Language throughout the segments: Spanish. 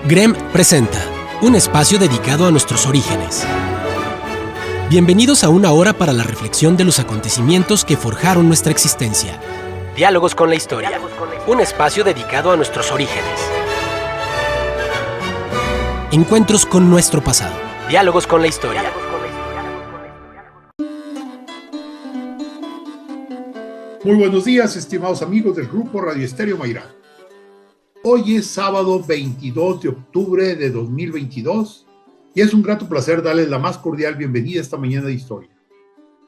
GREM presenta un espacio dedicado a nuestros orígenes. Bienvenidos a una hora para la reflexión de los acontecimientos que forjaron nuestra existencia. Diálogos con la historia, un espacio dedicado a nuestros orígenes. Encuentros con nuestro pasado. Diálogos con la historia. Muy buenos días, estimados amigos del Grupo Radio Estéreo Mayral. Hoy es sábado 22 de octubre de 2022 y es un grato placer darles la más cordial bienvenida esta mañana de historia.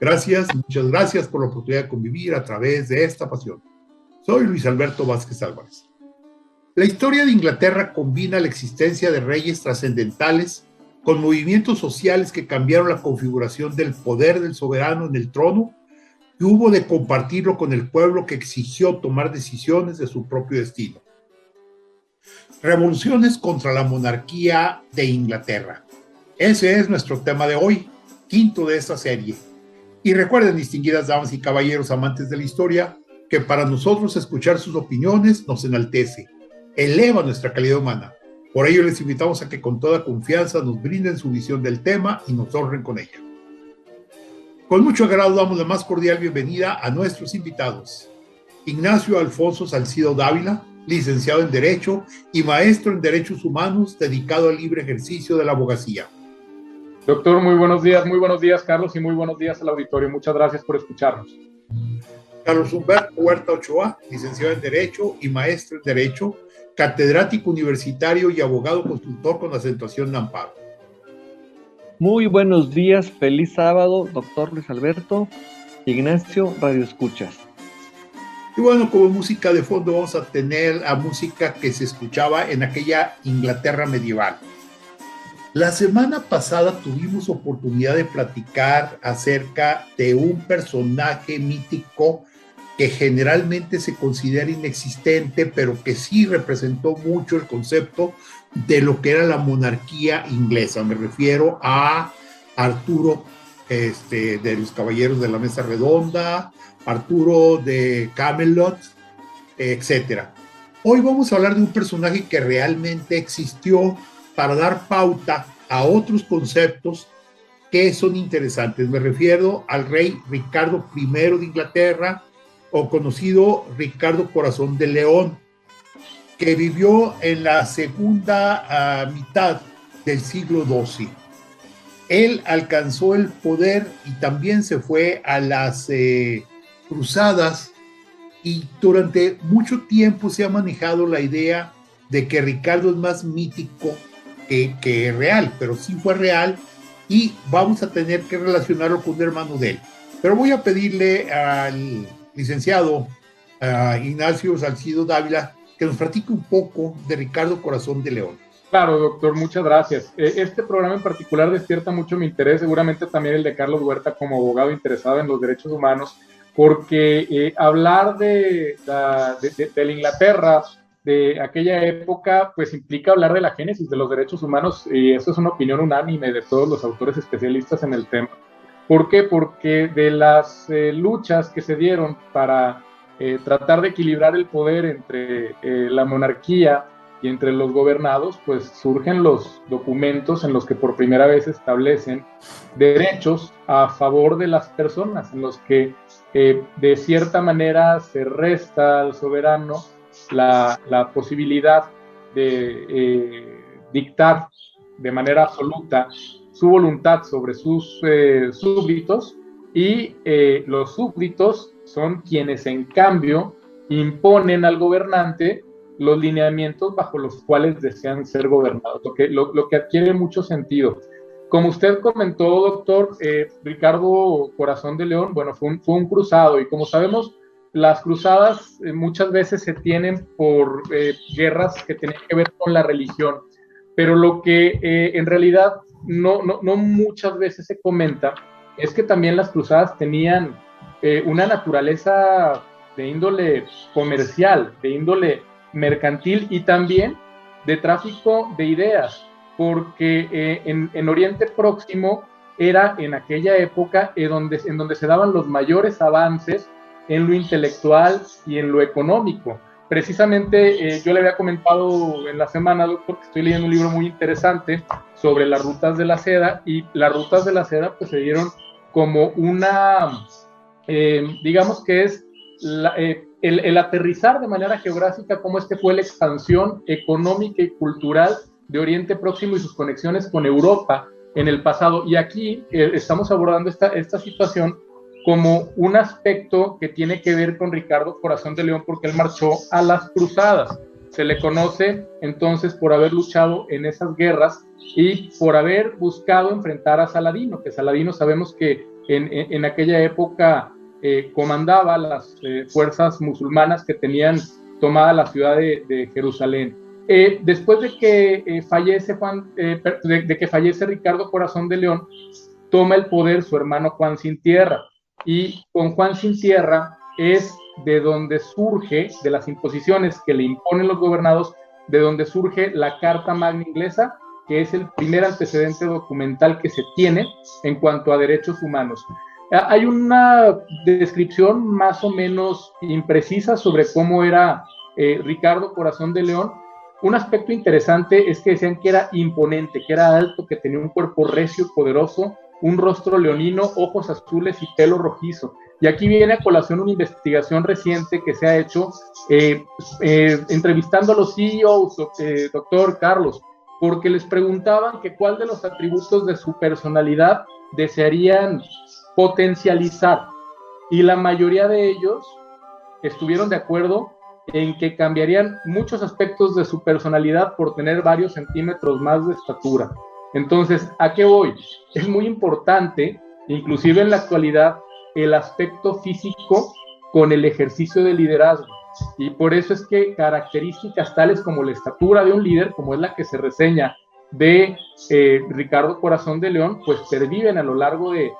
Gracias, muchas gracias por la oportunidad de convivir a través de esta pasión. Soy Luis Alberto Vázquez Álvarez. La historia de Inglaterra combina la existencia de reyes trascendentales con movimientos sociales que cambiaron la configuración del poder del soberano en el trono y hubo de compartirlo con el pueblo que exigió tomar decisiones de su propio destino. Revoluciones contra la monarquía de Inglaterra. Ese es nuestro tema de hoy, quinto de esta serie. Y recuerden, distinguidas damas y caballeros amantes de la historia, que para nosotros escuchar sus opiniones nos enaltece, eleva nuestra calidad humana. Por ello les invitamos a que con toda confianza nos brinden su visión del tema y nos honren con ella. Con mucho agrado damos la más cordial bienvenida a nuestros invitados. Ignacio Alfonso Salcido Dávila, licenciado en Derecho y maestro en Derechos Humanos, dedicado al libre ejercicio de la abogacía. Doctor, muy buenos días, Carlos, y muy buenos días al auditorio. Muchas gracias por escucharnos. Carlos Humberto Huerta Ochoa, licenciado en Derecho y maestro en Derecho, catedrático universitario y abogado consultor con acentuación en amparo. Muy buenos días, feliz sábado, doctor Luis Alberto, Ignacio, Radio Escuchas. Y bueno, como música de fondo vamos a tener la música que se escuchaba en aquella Inglaterra medieval. La semana pasada tuvimos oportunidad de platicar acerca de un personaje mítico que generalmente se considera inexistente, pero que sí representó mucho el concepto de lo que era la monarquía inglesa. Me refiero a Arturo, de los Caballeros de la Mesa Redonda, Arturo de Camelot, etc. Hoy vamos a hablar de un personaje que realmente existió para dar pauta a otros conceptos que son interesantes. Me refiero al rey Ricardo I de Inglaterra, o conocido Ricardo Corazón de León, que vivió en la segunda mitad del siglo XII. Él alcanzó el poder y también se fue a las cruzadas, y durante mucho tiempo se ha manejado la idea de que Ricardo es más mítico que real, pero sí fue real y vamos a tener que relacionarlo con un hermano de él. Pero voy a pedirle al licenciado Ignacio Salcido Dávila que nos platique un poco de Ricardo Corazón de León. Claro, doctor, muchas gracias. Este programa en particular despierta mucho mi interés, seguramente también el de Carlos Huerta como abogado interesado en los derechos humanos, porque hablar de la Inglaterra de aquella época, pues implica hablar de la génesis de los derechos humanos, y eso es una opinión unánime de todos los autores especialistas en el tema. ¿Por qué? Porque de las luchas que se dieron para tratar de equilibrar el poder entre la monarquía y entre los gobernados, pues surgen los documentos en los que por primera vez se establecen derechos a favor de las personas, en los que de cierta manera se resta al soberano la posibilidad de dictar de manera absoluta su voluntad sobre sus súbditos, y los súbditos son quienes en cambio imponen al gobernante los lineamientos bajo los cuales desean ser gobernados, lo que adquiere mucho sentido. Como usted comentó, doctor, Ricardo Corazón de León, bueno, fue un cruzado, y como sabemos, las cruzadas muchas veces se tienen por guerras que tienen que ver con la religión, pero lo que en realidad no muchas veces se comenta es que también las cruzadas tenían una naturaleza de índole comercial, de índole mercantil y también de tráfico de ideas, porque en Oriente Próximo era en aquella época en donde se daban los mayores avances en lo intelectual y en lo económico. precisamente yo le había comentado en la semana, doctor, que estoy leyendo un libro muy interesante sobre las rutas de la seda, y las rutas de la seda pues se dieron como una, digamos que es el aterrizar de manera geográfica cómo es que fue la expansión económica y cultural de Oriente Próximo y sus conexiones con Europa en el pasado. Y aquí estamos abordando esta situación como un aspecto que tiene que ver con Ricardo Corazón de León, porque él marchó a las cruzadas. Se le conoce entonces por haber luchado en esas guerras y por haber buscado enfrentar a Saladino, que Saladino sabemos que en aquella época comandaba las fuerzas musulmanas que tenían tomada la ciudad de Jerusalén. Después de que fallece Ricardo Corazón de León, toma el poder su hermano Juan Sin Tierra, y con Juan Sin Tierra es de donde surge, de las imposiciones que le imponen los gobernados, de donde surge la Carta Magna Inglesa, que es el primer antecedente documental que se tiene en cuanto a derechos humanos. Hay una descripción más o menos imprecisa sobre cómo era Ricardo Corazón de León. Un aspecto interesante es que decían que era imponente, que era alto, que tenía un cuerpo recio, poderoso, un rostro leonino, ojos azules y pelo rojizo. Y aquí viene a colación una investigación reciente que se ha hecho entrevistando a los CEOs, doctor Carlos, porque les preguntaban que cuál de los atributos de su personalidad desearían potencializar, y la mayoría de ellos estuvieron de acuerdo en que cambiarían muchos aspectos de su personalidad por tener varios centímetros más de estatura. Entonces, ¿a qué voy? Es muy importante, inclusive en la actualidad, el aspecto físico con el ejercicio de liderazgo, y por eso es que características tales como la estatura de un líder, como es la que se reseña de Ricardo Corazón de León, pues perviven a lo largo de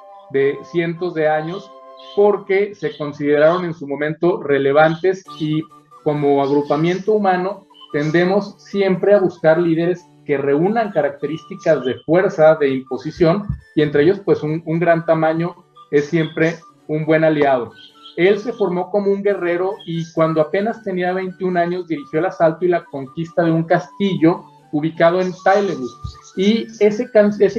cientos de años, porque se consideraron en su momento relevantes, y como agrupamiento humano tendemos siempre a buscar líderes que reúnan características de fuerza, de imposición, y entre ellos pues un gran tamaño es siempre un buen aliado. Él se formó como un guerrero, y cuando apenas tenía 21 años dirigió el asalto y la conquista de un castillo ubicado en Tailebus, y ese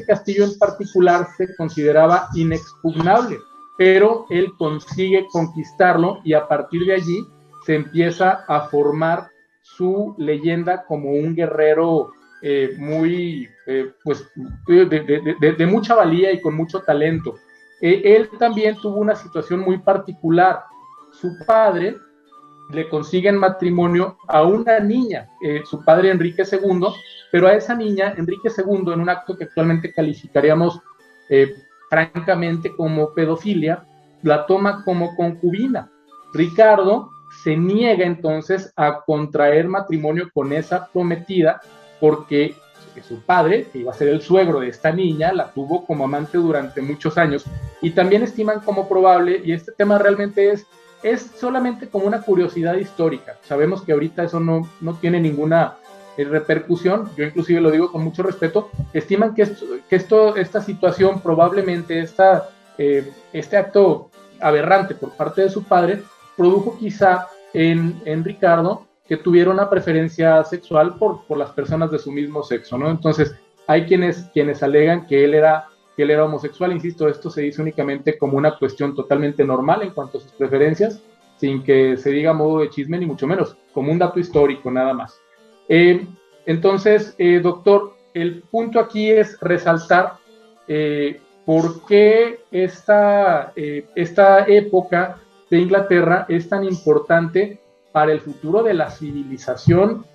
castillo en particular se consideraba inexpugnable, pero él consigue conquistarlo, y a partir de allí se empieza a formar su leyenda como un guerrero muy, pues, de mucha valía y con mucho talento. Él también tuvo una situación muy particular. Su padre le consigue en matrimonio a una niña, su padre Enrique II, pero a esa niña, Enrique II, en un acto que actualmente calificaríamos francamente como pedofilia, la toma como concubina. Ricardo se niega entonces a contraer matrimonio con esa prometida, porque su padre, que iba a ser el suegro de esta niña, la tuvo como amante durante muchos años, y también estiman como probable, y este tema realmente es solamente como una curiosidad histórica. Sabemos que ahorita eso no tiene ninguna repercusión, yo inclusive lo digo con mucho respeto, estiman que esta situación, probablemente este acto aberrante por parte de su padre, produjo quizá en Ricardo que tuviera una preferencia sexual por las personas de su mismo sexo, ¿no? Entonces, hay quienes alegan que él era homosexual. Insisto, esto se dice únicamente como una cuestión totalmente normal en cuanto a sus preferencias, sin que se diga a modo de chisme, ni mucho menos, como un dato histórico nada más. Entonces, doctor, el punto aquí es resaltar por qué esta época de Inglaterra es tan importante para el futuro de la civilización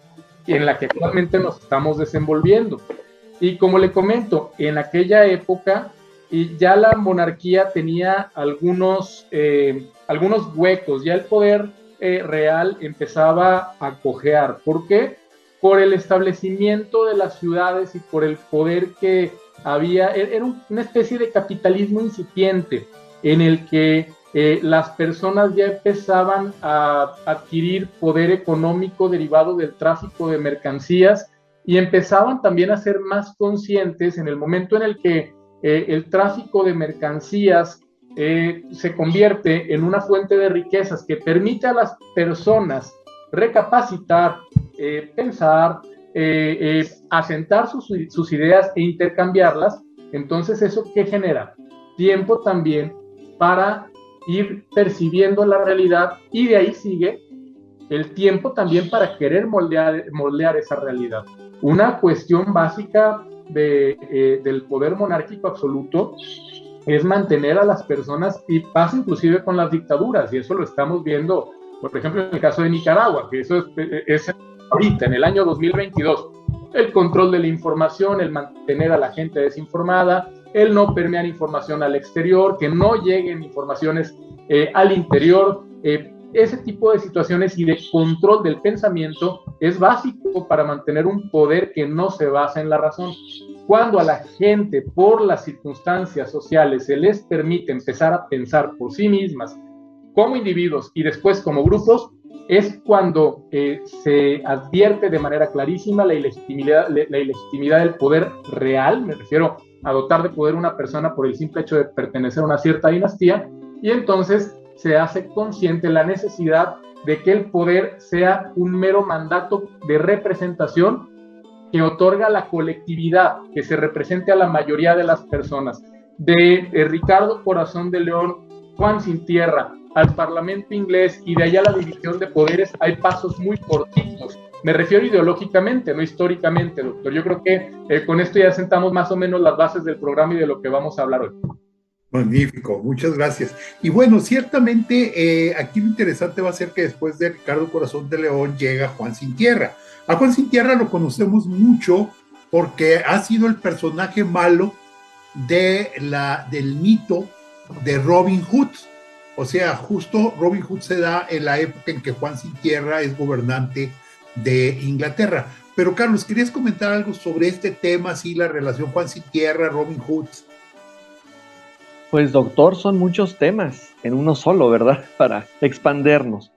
en la que actualmente nos estamos desenvolviendo. Y como le comento, en aquella época ya la monarquía tenía algunos huecos, ya el poder real empezaba a cojear. ¿Por qué? Por el establecimiento de las ciudades y por el poder que había. Era una especie de capitalismo incipiente en el que las personas ya empezaban a adquirir poder económico derivado del tráfico de mercancías, y empezaban también a ser más conscientes en el momento en el que el tráfico de mercancías se convierte en una fuente de riquezas que permite a las personas recapacitar, pensar, asentar sus ideas e intercambiarlas. Entonces, ¿eso qué genera? Tiempo también para ir percibiendo la realidad, y de ahí sigue el tiempo también para querer moldear esa realidad. Una cuestión básica del poder monárquico absoluto es mantener a las personas, y pasa inclusive con las dictaduras, y eso lo estamos viendo, por ejemplo, en el caso de Nicaragua, que eso es ahorita, en el año 2022, el control de la información, el mantener a la gente desinformada, el no permear información al exterior, que no lleguen informaciones al interior. Ese tipo de situaciones y de control del pensamiento es básico para mantener un poder que no se basa en la razón. Cuando a la gente, por las circunstancias sociales, se les permite empezar a pensar por sí mismas, como individuos y después como grupos, es cuando se advierte de manera clarísima la ilegitimidad del poder real. Me refiero a dotar de poder a una persona por el simple hecho de pertenecer a una cierta dinastía, y entonces se hace consciente la necesidad de que el poder sea un mero mandato de representación que otorga a la colectividad, que se represente a la mayoría de las personas. De Ricardo Corazón de León, Juan Sin Tierra, al Parlamento inglés y de allá a la división de poderes, hay pasos muy cortitos. Me refiero ideológicamente, no históricamente, doctor. Yo creo que con esto ya sentamos más o menos las bases del programa y de lo que vamos a hablar hoy. Magnífico, muchas gracias. Y bueno, ciertamente aquí lo interesante va a ser que después de Ricardo Corazón de León llega Juan Sin Tierra. A Juan Sin Tierra lo conocemos mucho porque ha sido el personaje malo del mito de Robin Hood. O sea, justo Robin Hood se da en la época en que Juan Sin Tierra es gobernante de Inglaterra. Pero Carlos, ¿querías comentar algo sobre este tema, sí, la relación Juan Sin Tierra, Robin Hood? Pues doctor, son muchos temas en uno solo, ¿verdad? Para expandernos.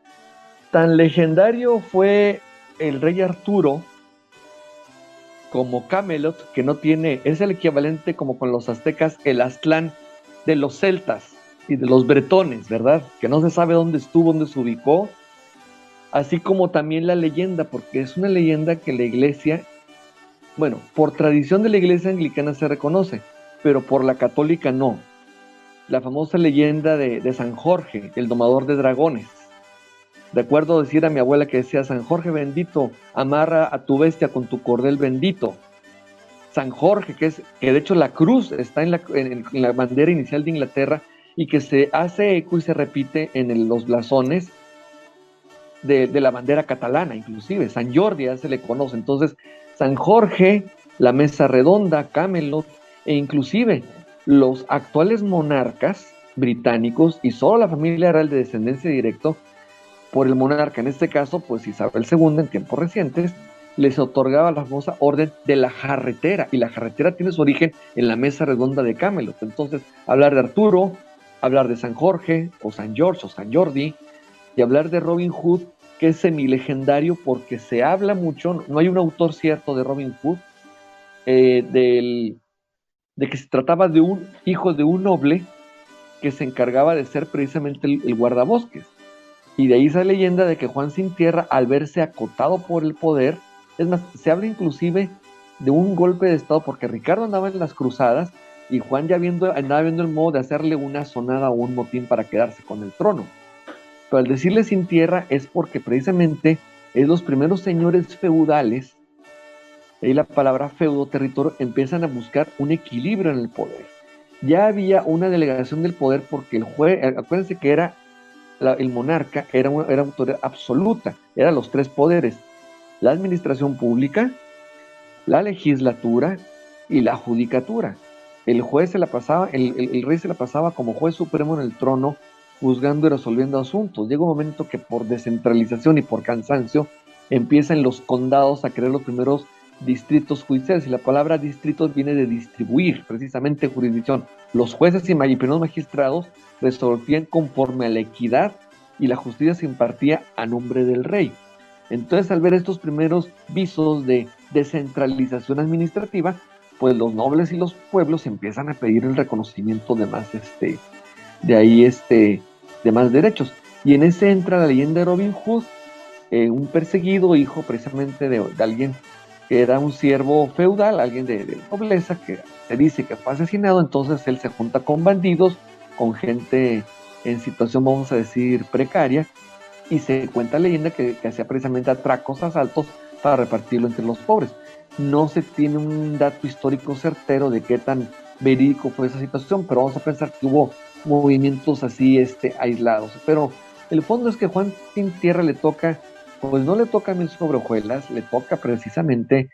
Tan legendario fue el rey Arturo como Camelot, que no tiene, es el equivalente como con los aztecas, el Aztlán de los celtas y de los bretones, ¿verdad? Que no se sabe dónde estuvo, dónde se ubicó, así como también la leyenda, porque es una leyenda que la iglesia, bueno, por tradición de la iglesia anglicana se reconoce, pero por la católica no. La famosa leyenda de San Jorge, el domador de dragones. Recuerdo decir a mi abuela que decía: San Jorge bendito, amarra a tu bestia con tu cordel bendito. San Jorge, que de hecho la cruz está en la bandera inicial de Inglaterra, y que se hace eco y se repite en los blasones de la bandera catalana, inclusive. San Jordi ya se le conoce. Entonces, San Jorge, la mesa redonda, Camelot, e inclusive los actuales monarcas británicos y solo la familia real de descendencia directa por el monarca, en este caso, pues Isabel II, en tiempos recientes, les otorgaba la famosa orden de la jarretera, y la jarretera tiene su origen en la mesa redonda de Camelot. Entonces, hablar de Arturo, hablar de San Jorge, o San George, o San Jordi, y hablar de Robin Hood, que es semilegendario porque se habla mucho, no hay un autor cierto de Robin Hood, de que se trataba de un hijo de un noble que se encargaba de ser precisamente el guardabosques. Y de ahí esa leyenda de que Juan Sin Tierra, al verse acotado por el poder, es más, se habla inclusive de un golpe de estado, porque Ricardo andaba en las cruzadas y Juan ya andaba viendo el modo de hacerle una sonada o un motín para quedarse con el trono. Pero al decirle Sin Tierra es porque precisamente es los primeros señores feudales, ahí la palabra feudo, territorio, empiezan a buscar un equilibrio en el poder. Ya había una delegación del poder porque el juez, acuérdense que el monarca era autoridad absoluta, eran los tres poderes: la administración pública, la legislatura y la judicatura. El juez se la pasaba, el rey se la pasaba como juez supremo en el trono, juzgando y resolviendo asuntos. Llega un momento que por descentralización y por cansancio empiezan los condados a crear los primeros distritos judiciales, y la palabra distritos viene de distribuir, precisamente jurisdicción. Los jueces y primeros magistrados resolvían conforme a la equidad, y la justicia se impartía a nombre del rey. Entonces, al ver estos primeros visos de descentralización administrativa, pues los nobles y los pueblos empiezan a pedir el reconocimiento de más de más derechos. Y en ese entra la leyenda de Robin Hood, un perseguido, hijo precisamente de alguien que era un siervo feudal, alguien de nobleza, que se dice que fue asesinado. Entonces él se junta con bandidos, con gente en situación, vamos a decir, precaria, y se cuenta leyenda que hacía precisamente atracos, asaltos, para repartirlo entre los pobres. No se tiene un dato histórico certero de qué tan verídico fue esa situación, pero vamos a pensar que hubo movimientos así aislados. Pero el fondo es que Juan Sin Tierra le toca, pues no le toca mil sobre hojuelas, le toca precisamente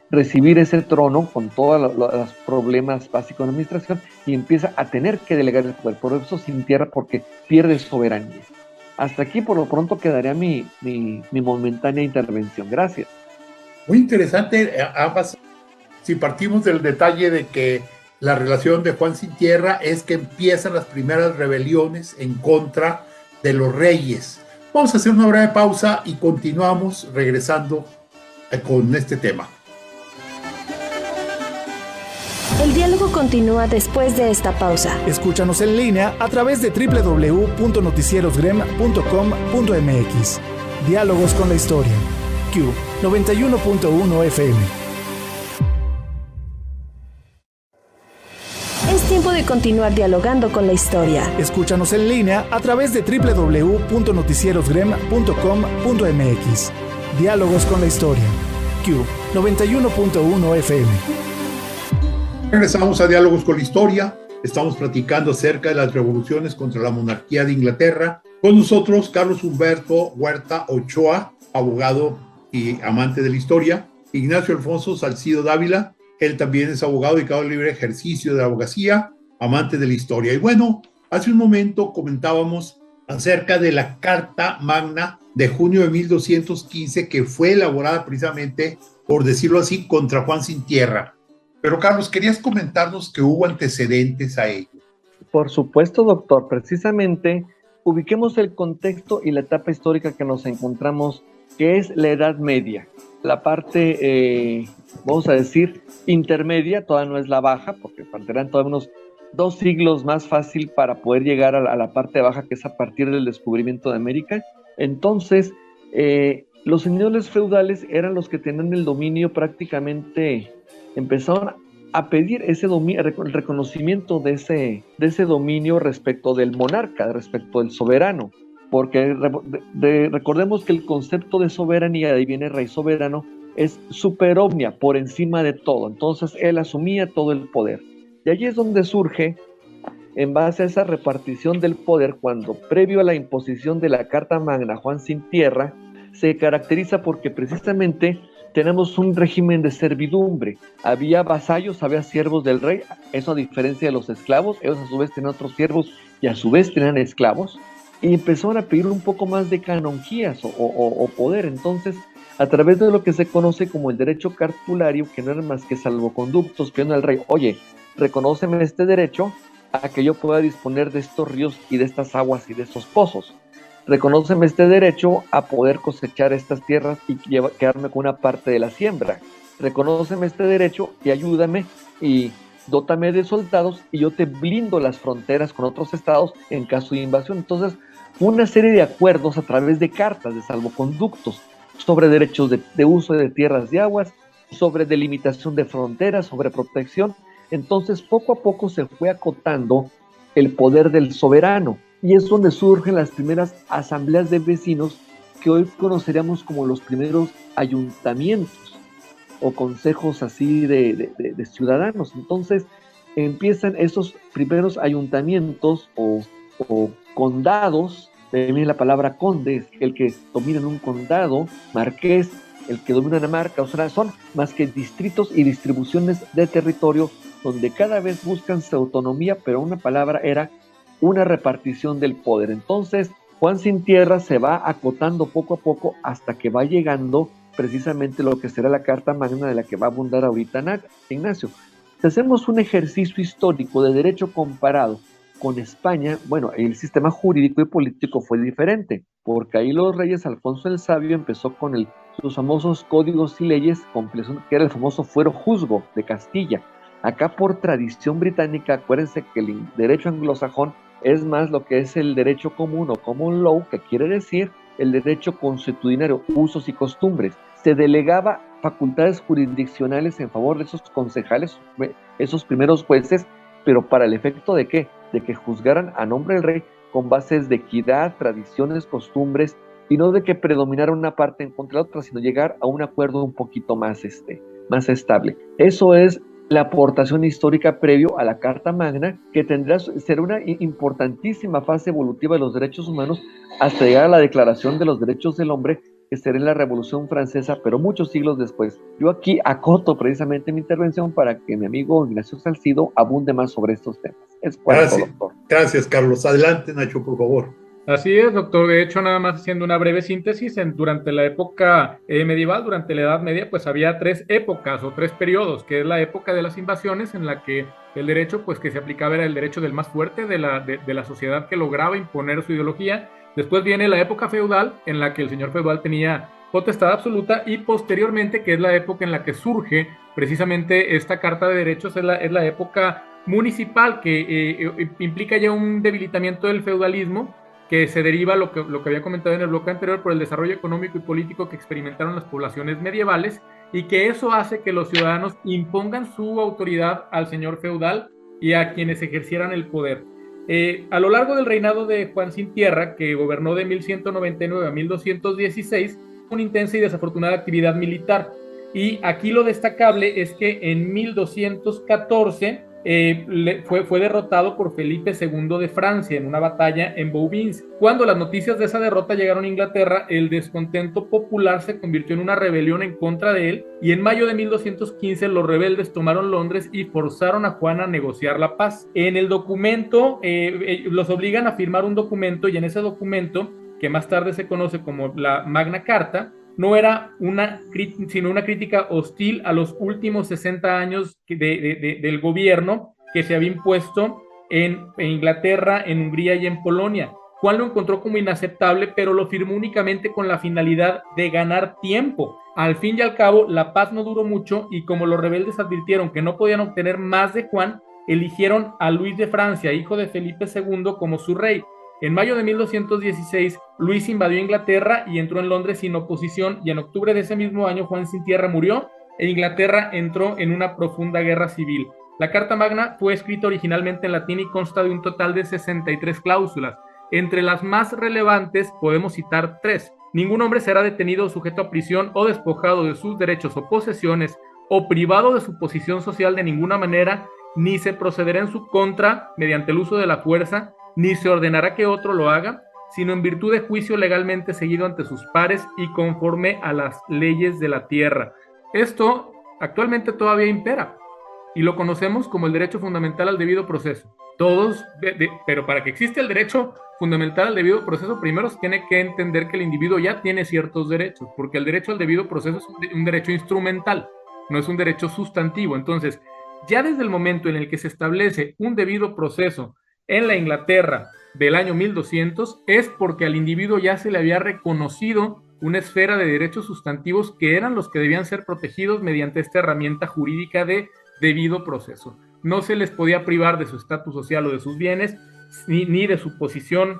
recibir ese trono con todos los problemas básicos de administración, y empieza a tener que delegar el poder. Por eso Sin Tierra, porque pierde soberanía. Hasta aquí por lo pronto quedaría mi momentánea intervención. Gracias. Muy interesante ambas. Si partimos del detalle de que la relación de Juan Sin Tierra es que empiezan las primeras rebeliones en contra de los reyes. Vamos a hacer una breve pausa y continuamos regresando con este tema. El diálogo continúa después de esta pausa. Escúchanos en línea a través de www.noticierosgrem.com.mx. Diálogos con la historia. Q 91.1 FM. Es tiempo de continuar dialogando con la historia. Escúchanos en línea a través de www.noticierosgrem.com.mx. Diálogos con la historia. Q 91.1 FM. Regresamos a Diálogos con la Historia. Estamos platicando acerca de las revoluciones contra la monarquía de Inglaterra. Con nosotros, Carlos Humberto Huerta Ochoa, abogado y amante de la historia. Ignacio Alfonso Salcido Dávila, él también es abogado dedicado al libre ejercicio de la abogacía, amante de la historia. Y bueno, hace un momento comentábamos acerca de la Carta Magna de junio de 1215, que fue elaborada precisamente, por decirlo así, contra Juan Sin Tierra. Pero Carlos, querías comentarnos que hubo antecedentes a ello. Por supuesto, doctor. Precisamente, ubiquemos el contexto y la etapa histórica que nos encontramos, que es la Edad Media. La parte, vamos a decir, intermedia, todavía no es la baja, porque faltarán todavía unos 2 siglos más fácil para poder llegar a la parte baja, que es a partir del descubrimiento de América. Entonces, los señores feudales eran los que tenían el dominio prácticamente. Empezaron a pedir ese el reconocimiento de ese dominio respecto del monarca, respecto del soberano, porque recordemos que el concepto de soberanía, de ahí viene rey soberano, es super omnia, por encima de todo. Entonces él asumía todo el poder. Y allí es donde surge, en base a esa repartición del poder, cuando previo a la imposición de la Carta Magna, Juan Sin Tierra se caracteriza porque precisamente tenemos un régimen de servidumbre. Había vasallos, había siervos del rey, eso a diferencia de los esclavos. Ellos a su vez tenían otros siervos y a su vez tenían esclavos, y empezaron a pedir un poco más de canonjías o poder. Entonces, a través de lo que se conoce como el derecho cartulario, que no eran más que salvoconductos, pidiendo al rey: oye, reconóceme este derecho a que yo pueda disponer de estos ríos y de estas aguas y de estos pozos. Reconóceme este derecho a poder cosechar estas tierras y quedarme con una parte de la siembra. Reconóceme este derecho y ayúdame y dótame de soldados, y yo te blindo las fronteras con otros estados en caso de invasión. Entonces, una serie de acuerdos a través de cartas de salvoconductos sobre derechos de uso de tierras y aguas, sobre delimitación de fronteras, sobre protección. Entonces, poco a poco se fue acotando el poder del soberano. Y es donde surgen las primeras asambleas de vecinos, que hoy conoceríamos como los primeros ayuntamientos o consejos así de ciudadanos. Entonces empiezan esos primeros ayuntamientos o condados. De ahí viene la palabra conde, es el que domina en un condado, marqués, el que domina una marca. O sea, son más que distritos y distribuciones de territorio donde cada vez buscan su autonomía, pero una palabra era una repartición del poder. Entonces, Juan Sin Tierra se va acotando poco a poco hasta que va llegando precisamente lo que será la Carta Magna, de la que va a abundar ahorita Ignacio. Si hacemos un ejercicio histórico de derecho comparado con España, bueno, el sistema jurídico y político fue diferente, porque ahí los reyes, Alfonso el Sabio empezó con sus famosos códigos y leyes, que era el famoso fuero juzgo de Castilla. Acá, por tradición británica, acuérdense que el derecho anglosajón es más lo que es el derecho común o common law, que quiere decir el derecho consuetudinario, usos y costumbres. Se delegaba facultades jurisdiccionales en favor de esos concejales, esos primeros jueces, pero para el efecto ¿de qué? De que juzgaran a nombre del rey con bases de equidad, tradiciones, costumbres, y no de que predominara una parte en contra de la otra, sino llegar a un acuerdo un poquito más estable. Eso es la aportación histórica previo a la Carta Magna, que será una importantísima fase evolutiva de los derechos humanos hasta llegar a la Declaración de los Derechos del Hombre, que será en la Revolución Francesa, pero muchos siglos después. Yo aquí acoto precisamente mi intervención para que mi amigo Ignacio Salcido abunde más sobre estos temas. Es cuanto, doctor. Gracias, Carlos. Adelante, Nacho, por favor. Así es, doctor. De hecho, nada más haciendo una breve síntesis, durante la época medieval, durante la Edad Media, pues había 3 épocas o 3 periodos, que es la época de las invasiones, en la que el derecho pues que se aplicaba era el derecho del más fuerte de la sociedad que lograba imponer su ideología. Después viene la época feudal, en la que el señor feudal tenía potestad absoluta, y posteriormente, que es la época en la que surge precisamente esta Carta de Derechos, es la época municipal, que implica ya un debilitamiento del feudalismo, que se deriva lo que había comentado en el bloque anterior por el desarrollo económico y político que experimentaron las poblaciones medievales, y que eso hace que los ciudadanos impongan su autoridad al señor feudal y a quienes ejercieran el poder. A lo largo del reinado de Juan Sin Tierra, que gobernó de 1199 a 1216, una intensa y desafortunada actividad militar. Y aquí lo destacable es que en 1214 fue derrotado por Felipe II de Francia en una batalla en Bouvines. Cuando las noticias de esa derrota llegaron a Inglaterra, el descontento popular se convirtió en una rebelión en contra de él, y en mayo de 1215 los rebeldes tomaron Londres y forzaron a Juan a negociar la paz. En el documento, los obligan a firmar un documento, y en ese documento, que más tarde se conoce como la Magna Carta, no era sino una crítica hostil a los últimos 60 años del gobierno que se había impuesto en Inglaterra, en Hungría y en Polonia. Juan lo encontró como inaceptable, pero lo firmó únicamente con la finalidad de ganar tiempo. Al fin y al cabo, la paz no duró mucho, y como los rebeldes advirtieron que no podían obtener más de Juan, eligieron a Luis de Francia, hijo de Felipe II, como su rey. En mayo de 1216, Luis invadió Inglaterra y entró en Londres sin oposición, y en octubre de ese mismo año Juan Sin Tierra murió e Inglaterra entró en una profunda guerra civil. La Carta Magna fue escrita originalmente en latín y consta de un total de 63 cláusulas. Entre las más relevantes podemos citar 3. Ningún hombre será detenido o sujeto a prisión o despojado de sus derechos o posesiones o privado de su posición social de ninguna manera, ni se procederá en su contra mediante el uso de la fuerza, ni se ordenará que otro lo haga, sino en virtud de juicio legalmente seguido ante sus pares y conforme a las leyes de la tierra. Esto actualmente todavía impera, y lo conocemos como el derecho fundamental al debido proceso. Pero para que exista el derecho fundamental al debido proceso, primero se tiene que entender que el individuo ya tiene ciertos derechos, porque el derecho al debido proceso es un derecho instrumental, no es un derecho sustantivo. Entonces, ya desde el momento en el que se establece un debido proceso en la Inglaterra del año 1200, es porque al individuo ya se le había reconocido una esfera de derechos sustantivos que eran los que debían ser protegidos mediante esta herramienta jurídica de debido proceso. No se les podía privar de su estatus social o de sus bienes, ni de su posición,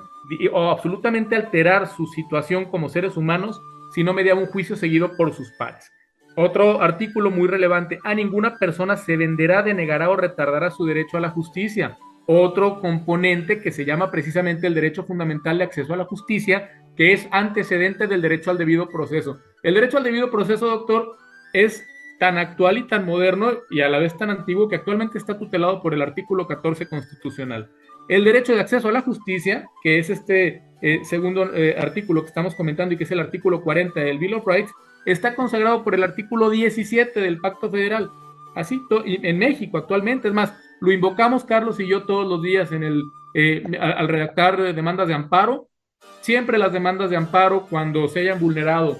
o absolutamente alterar su situación como seres humanos, si no mediaba un juicio seguido por sus pares. Otro artículo muy relevante: a ninguna persona se venderá, denegará o retardará su derecho a la justicia. Otro componente que se llama precisamente el derecho fundamental de acceso a la justicia, que es antecedente del derecho al debido proceso. El derecho al debido proceso, doctor, es tan actual y tan moderno y a la vez tan antiguo que actualmente está tutelado por el artículo 14 constitucional. El derecho de acceso a la justicia, que es este segundo artículo que estamos comentando y que es el artículo 40 del Bill of Rights, está consagrado por el artículo 17 del Pacto Federal. Así en México actualmente, es más, lo invocamos Carlos y yo todos los días al redactar demandas de amparo. Siempre las demandas de amparo, cuando se hayan vulnerado,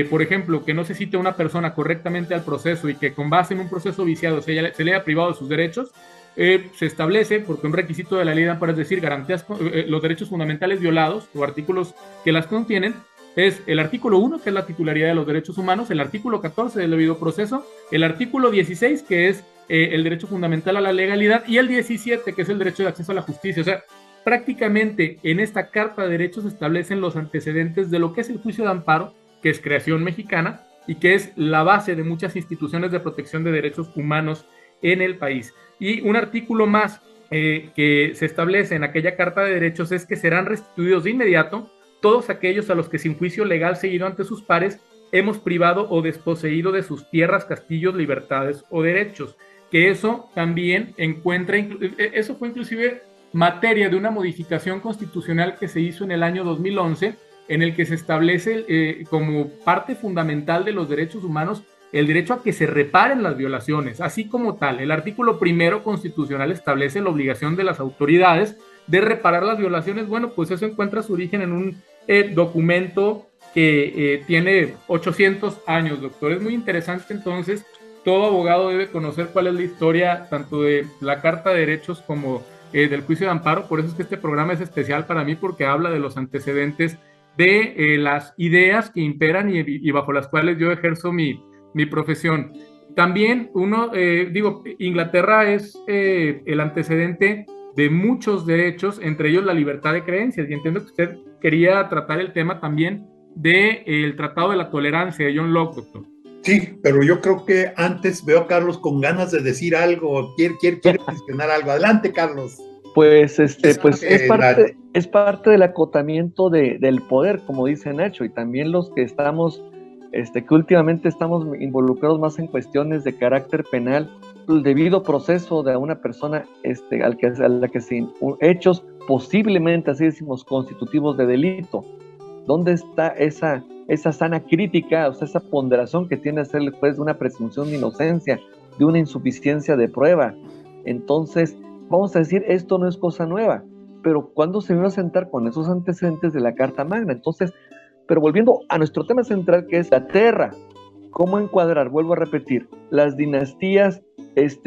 por ejemplo, que no se cite a una persona correctamente al proceso y que con base en un proceso viciado se le haya privado de sus derechos, se establece, porque un requisito de la ley de amparo es decir, garantías los derechos fundamentales violados o artículos que las contienen, es el artículo 1, que es la titularidad de los derechos humanos, el artículo 14 del debido proceso, el artículo 16, que es el derecho fundamental a la legalidad, y el 17, que es el derecho de acceso a la justicia. O sea, prácticamente en esta Carta de Derechos se establecen los antecedentes de lo que es el juicio de amparo, que es creación mexicana y que es la base de muchas instituciones de protección de derechos humanos en el país. Y un artículo más que se establece en aquella Carta de Derechos es que serán restituidos de inmediato todos aquellos a los que sin juicio legal seguido ante sus pares hemos privado o desposeído de sus tierras, castillos, libertades o derechos. Que eso también eso fue inclusive materia de una modificación constitucional que se hizo en el año 2011, en el que se establece como parte fundamental de los derechos humanos el derecho a que se reparen las violaciones, así como tal. El artículo 1 constitucional establece la obligación de las autoridades de reparar las violaciones. Bueno, pues eso encuentra su origen en un documento que tiene 800 años, doctor. Es muy interesante, entonces, todo abogado debe conocer cuál es la historia tanto de la Carta de Derechos como del juicio de amparo. Por eso es que este programa es especial para mí, porque habla de los antecedentes de las ideas que imperan y bajo las cuales yo ejerzo mi profesión. También Inglaterra es el antecedente de muchos derechos, entre ellos la libertad de creencias, y entiendo que usted quería tratar el tema también del Tratado de la Tolerancia de John Locke, doctor. Sí, pero yo creo que antes veo a Carlos con ganas de decir algo, quiere mencionar algo. Adelante, Carlos. Pues es parte del acotamiento del poder, como dice Nacho, y también los que estamos, que últimamente estamos involucrados más en cuestiones de carácter penal, el debido proceso de una persona a la que se hechos posiblemente, así decimos, constitutivos de delito. ¿Dónde está esa sana crítica, o sea, esa ponderación que tiene que hacer el juez de una presunción de inocencia, de una insuficiencia de prueba? Entonces, vamos a decir, esto no es cosa nueva, pero ¿cuándo se vino a sentar con esos antecedentes de la Carta Magna? Entonces, pero volviendo a nuestro tema central, que es la tierra, ¿cómo encuadrar? Vuelvo a repetir, las dinastías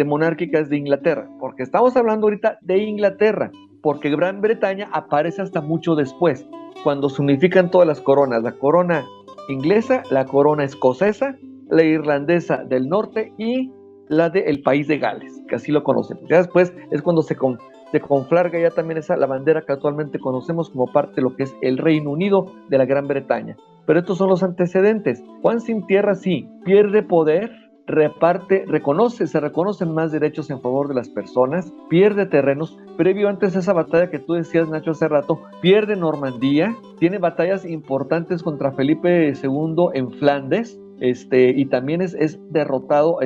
monárquicas de Inglaterra, porque estamos hablando ahorita de Inglaterra, porque Gran Bretaña aparece hasta mucho después, cuando se unifican todas las coronas, la corona inglesa, la corona escocesa, la irlandesa del norte y la del país de Gales, que así lo conocemos. Ya después es cuando se conflarga ya también la bandera que actualmente conocemos como parte de lo que es el Reino Unido de la Gran Bretaña. Pero estos son los antecedentes. Juan Sin Tierra sí pierde poder, se reconocen más derechos en favor de las personas, pierde terrenos. Previo antes de esa batalla que tú decías, Nacho, hace rato, pierde Normandía, tiene batallas importantes contra Felipe II en Flandes, y también es derrotado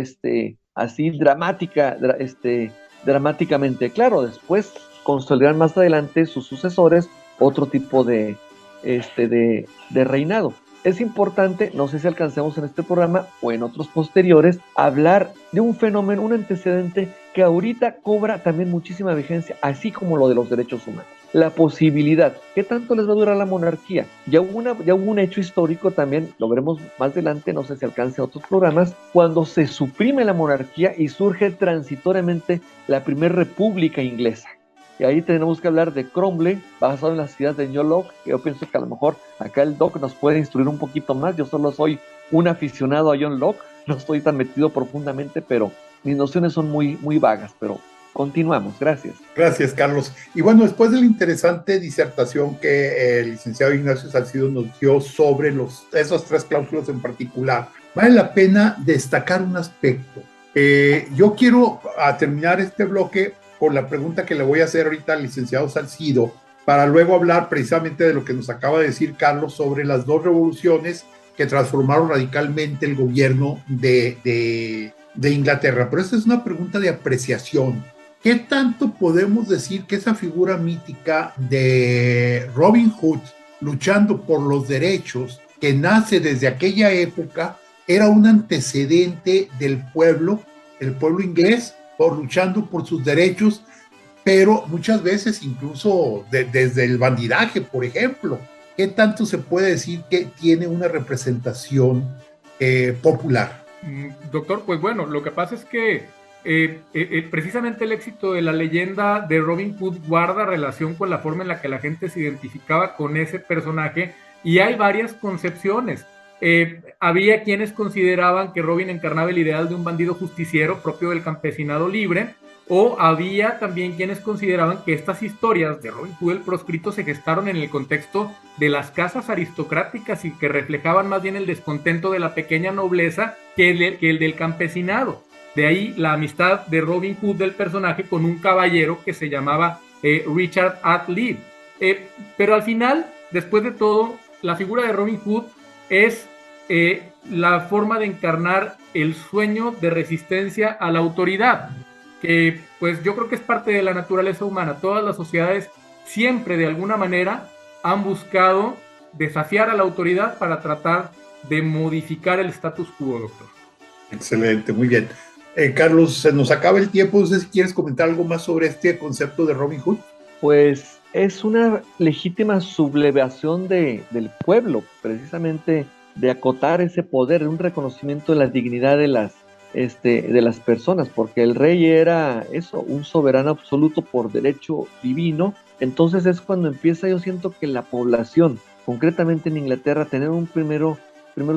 así dramáticamente. Claro, después consolidarán más adelante sus sucesores otro tipo de reinado. Es importante, no sé si alcancemos en este programa o en otros posteriores, hablar de un fenómeno, un antecedente que ahorita cobra también muchísima vigencia, así como lo de los derechos humanos. La posibilidad, ¿qué tanto les va a durar la monarquía? Ya hubo un hecho histórico también, lo veremos más adelante, no sé si alcance en otros programas, cuando se suprime la monarquía y surge transitoriamente la primera república inglesa. Y ahí tenemos que hablar de Cromwell, basado en las ideas de John Locke, que yo pienso que a lo mejor acá el Doc nos puede instruir un poquito más. Yo solo soy un aficionado a John Locke, no estoy tan metido profundamente, pero mis nociones son muy, muy vagas, pero continuamos. Gracias. Gracias, Carlos. Y bueno, después de la interesante disertación que el licenciado Ignacio Salcido nos dio sobre esas tres cláusulas en particular, vale la pena destacar un aspecto. Yo quiero terminar este bloque con la pregunta que le voy a hacer ahorita al licenciado Salcido, para luego hablar precisamente de lo que nos acaba de decir Carlos sobre las dos revoluciones que transformaron radicalmente el gobierno de Inglaterra. Pero esta es una pregunta de apreciación. ¿Qué tanto podemos decir que esa figura mítica de Robin Hood luchando por los derechos, que nace desde aquella época, era un antecedente del pueblo, el pueblo inglés, luchando por sus derechos, pero muchas veces incluso desde el bandidaje, por ejemplo? ¿Qué tanto se puede decir que tiene una representación popular? Doctor, pues bueno, lo que pasa es que precisamente el éxito de la leyenda de Robin Hood guarda relación con la forma en la que la gente se identificaba con ese personaje, y hay varias concepciones. Había quienes consideraban que Robin encarnaba el ideal de un bandido justiciero propio del campesinado libre, o había también quienes consideraban que estas historias de Robin Hood el proscrito se gestaron en el contexto de las casas aristocráticas y que reflejaban más bien el descontento de la pequeña nobleza que el del campesinado. De ahí la amistad de Robin Hood del personaje con un caballero que se llamaba Richard Atlib. Pero al final, después de todo, la figura de Robin Hood es la forma de encarnar el sueño de resistencia a la autoridad, que pues yo creo que es parte de la naturaleza humana. Todas las sociedades siempre de alguna manera han buscado desafiar a la autoridad para tratar de modificar el status quo, doctor. Excelente, muy bien. Carlos, se nos acaba el tiempo, no sé si quieres comentar algo más sobre este concepto de Robin Hood. Pues es una legítima sublevación del pueblo, precisamente de acotar ese poder, un reconocimiento de la dignidad de las personas, porque el rey era eso, un soberano absoluto por derecho divino. Entonces es cuando empieza, yo siento que la población, concretamente en Inglaterra, a tener primeros